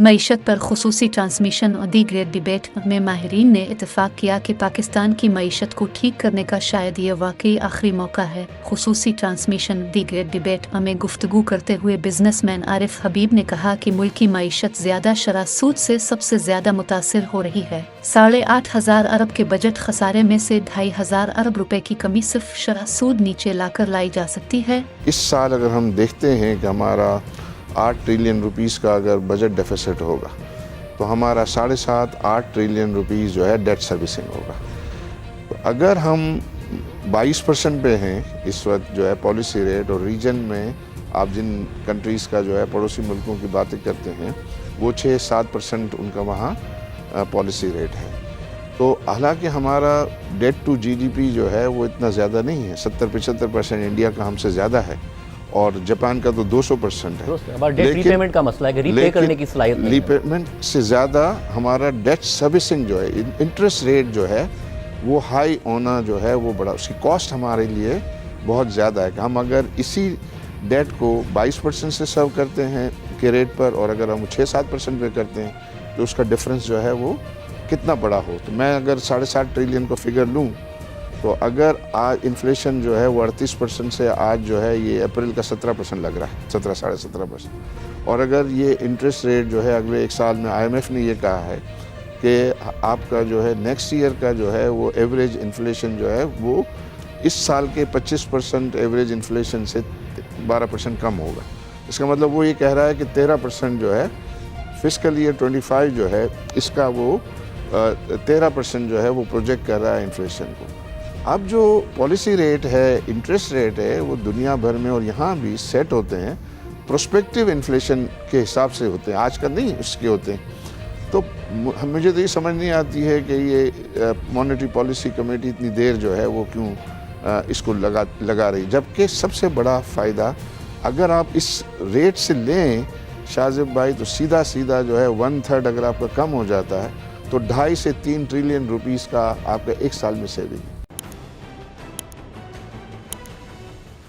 मईशत पर खुसूसी ट्रांसमिशन और the great debate में माहिरीन ने इत्तेफाक किया कि पाकिस्तान की मईशत को ठीक करने का शायद ये वाकई आखिरी मौका है। खुसूसी ट्रांसमिशन दी ग्रेट डिबेट में गुफ्तगू करते हुए बिजनेसमैन आरिफ हबीब ने कहा कि मुल्क की मईशत ज्यादा शरह सूद से सबसे ज्यादा मुतासिर हो रही है। 8,500 अरब के बजट खसारे में से 2,500 अरब रुपए की कमी सिर्फ शरह सूद नीचे लाकर लाई जा सकती है। इस साल अगर हम देखते हैं कि हमारा 8 ट्रिलियन रुपीस का अगर बजट डेफिसिट होगा तो हमारा 7.5-8 ट्रिलियन रुपीस जो है डेट सर्विसिंग होगा। तो अगर हम 22% पे हैं इस वक्त जो है पॉलिसी रेट, और रीजन में आप जिन कंट्रीज़ का जो है पड़ोसी मुल्कों की बातें करते हैं वो 6-7% उनका वहाँ पॉलिसी रेट है। तो हालांकि हमारा डेट टू जीडीपी जो है वो इतना ज़्यादा नहीं है, 70-75% इंडिया का हमसे ज़्यादा है और जापान का तो 200% है। डेट रीपेमेंट का मसला है कि रीपे करने की सलाहियत नहीं है। रीपेमेंट से ज़्यादा हमारा डेट सर्विसिंग जो है, इंटरेस्ट रेट जो है वो हाई होना जो है वो बड़ा, उसकी कॉस्ट हमारे लिए बहुत ज़्यादा है कि हम अगर इसी डेट को 22% से सर्व करते हैं के रेट पर और अगर हम 6-7% पे करते हैं तो उसका डिफरेंस जो है वो कितना बड़ा हो। तो मैं अगर 7.5 ट्रिलियन का फिगर लूँ तो अगर आज इन्फ्लेशन जो है वो 38% से आज जो है ये अप्रैल का 17% लग रहा है, 17-17.5%। और अगर ये इंटरेस्ट रेट जो है अगले एक साल में IMF ने ये कहा है कि आपका जो है नेक्स्ट ईयर का जो है वो एवरेज इन्फ्लेशन जो है वो इस साल के 25% एवरेज इन्फ्लेशन से 12% कम होगा। इसका मतलब वो ये कह रहा है कि 13% जो है फिस्कल ईयर 25 जो है इसका वो 13% जो है वो प्रोजेक्ट कर रहा है इन्फ्लेशन को। अब जो पॉलिसी रेट है, इंटरेस्ट रेट है, वो दुनिया भर में और यहाँ भी सेट होते हैं प्रोस्पेक्टिव इन्फ्लेशन के हिसाब से होते हैं, आज का नहीं उसके होते हैं। तो मुझे तो ये समझ नहीं आती है कि ये मॉनेटरी पॉलिसी कमेटी इतनी देर जो है वो क्यों इसको लगा रही, जबकि सबसे बड़ा फ़ायदा अगर आप इस रेट से लें शाहज़ेब भाई तो सीधा सीधा जो है 1/3 अगर आपका कम हो जाता है तो 2.5 से 3 ट्रिलियन रुपीस का आपका एक साल में सेविंग।